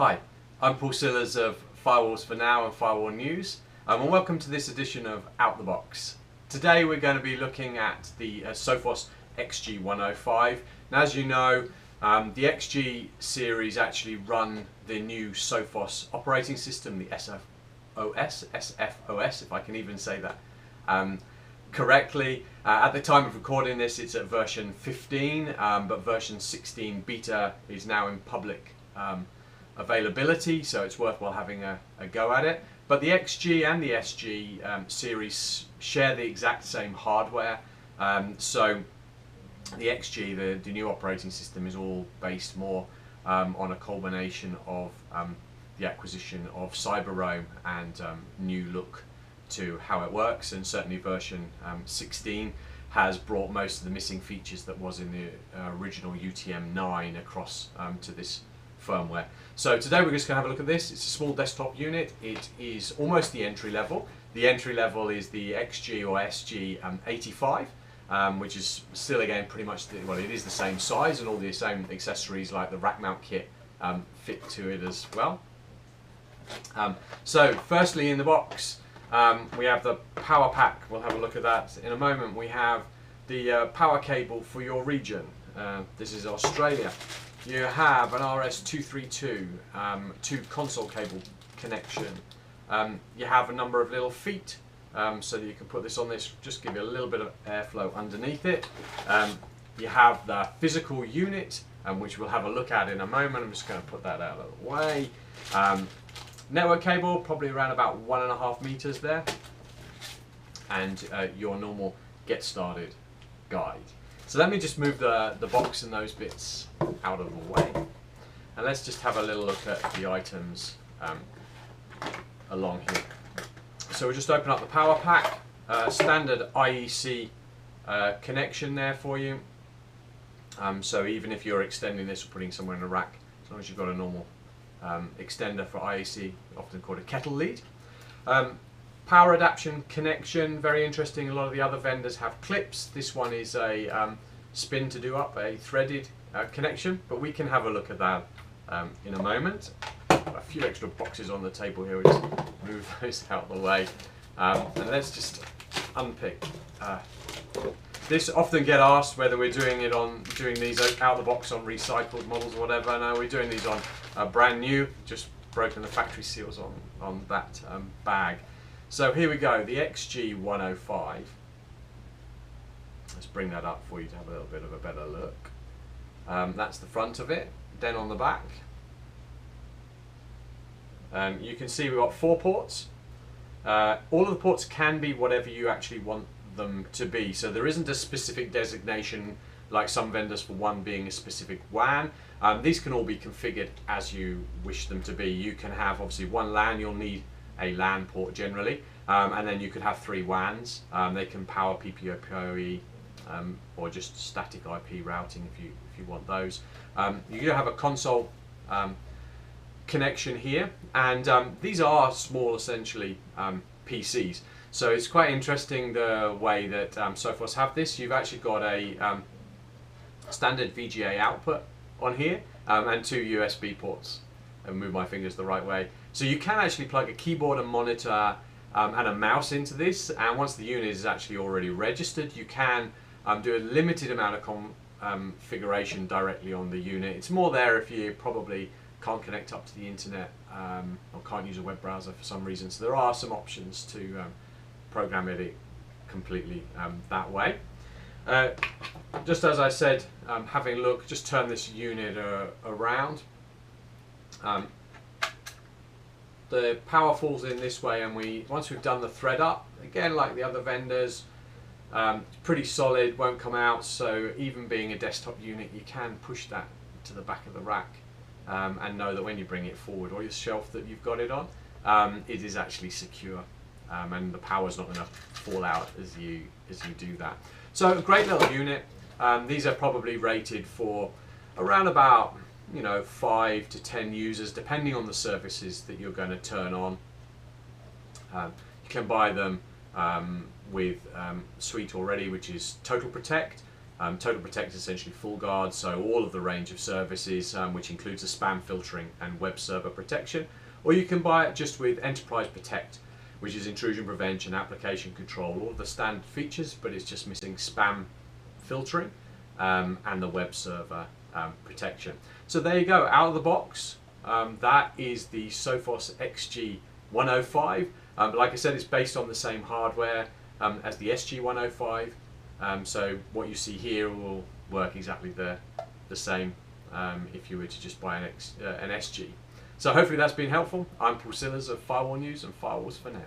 Hi, I'm Paul Sillers of Firewalls for Now and Firewall.news, and welcome to this edition of Out the Box. Today we're going to be looking at the Sophos XG 105. Now, as you know, the XG series actually run the new Sophos operating system, the SFOS, if I can even say that correctly. At the time of recording this, it's at version 15, but version 16 beta is now in public availability, so it's worthwhile having a go at it. But the XG and the SG series share the exact same hardware, so the XG, the new operating system, is all based more on a culmination of the acquisition of CyberRoam and new look to how it works, and certainly version 16 has brought most of the missing features that was in the original UTM-9 across to this firmware. So today we're just going to have a look at this. It's a small desktop unit. It is almost the entry level. The entry level is the XG or SG 85, which is still again pretty much, well, it is the same size, and all the same accessories like the rack mount kit fit to it as well. So firstly, in the box we have the power pack. We'll have a look at that in a moment. We have the power cable for your region. This is Australia. You have an RS232 to console cable connection. You have a number of little feet so that you can put this on this, just give you a little bit of airflow underneath it. You have the physical unit, which we'll have a look at in a moment. I'm just going to put that out of the way. Network cable, probably around about 1.5 meters there, and your normal get started guide. So let me just move the box and those bits out of the way, and let's just have a little look at the items along here. So we'll just open up the power pack, standard IEC connection there for you. So even if you're extending this or putting somewhere in a rack, as long as you've got a normal extender for IEC, often called a kettle lead. Power adaption connection, very interesting. A lot of the other vendors have clips. This one is a spin to do up, a threaded connection, but we can have a look at that in a moment. A few extra boxes on the table here. We'll just move those out of the way, and let's just unpick. This often get asked whether we're doing these out of the box on recycled models or whatever. No, we're doing these on brand new, just broken the factory seals on that bag. So here we go, the XG 105. Let's bring that up for you to have a little bit of a better look. That's the front of it. Then on the back, you can see we've got 4 ports. All of the ports can be whatever you actually want them to be, so there isn't a specific designation like some vendors for one being a specific WAN. These can all be configured as you wish them to be. You can have obviously one LAN, you'll need a LAN port generally, and then you could have 3 WANs. They can power PPOE or just static IP routing if you want those. You do have a console connection here, and these are small, essentially PCs. So it's quite interesting the way that Sophos have this. You've actually got a standard Vga output on here, and 2 USB ports. And move my fingers the right way. So you can actually plug a keyboard and monitor and a mouse into this, and once the unit is actually already registered, you can do a limited amount of configuration directly on the unit. It's more there if you probably can't connect up to the internet or can't use a web browser for some reason. So there are some options to program it completely that way. Just as I said, having a look, just turn this unit around. The power falls in this way, and once we've done the thread up, again like the other vendors, it's pretty solid, won't come out, so even being a desktop unit, you can push that to the back of the rack and know that when you bring it forward, or your shelf that you've got it on, it is actually secure, and the power's not going to fall out as you do that. So a great little unit. These are probably rated for around about 5 to 10 users, depending on the services that you're going to turn on. You can buy them with suite already, which is Total Protect. Total Protect is essentially full guard, so all of the range of services, which includes the spam filtering and web server protection. Or you can buy it just with Enterprise Protect, which is intrusion prevention, application control, all of the standard features, but it's just missing spam filtering and the web server protection. So there you go, out of the box. That is the Sophos XG 105. Like I said, it's based on the same hardware as the SG 105. So what you see here will work exactly the same if you were to just buy an SG. So hopefully that's been helpful. I'm Paul Sillers of Firewall News and Firewalls for Now.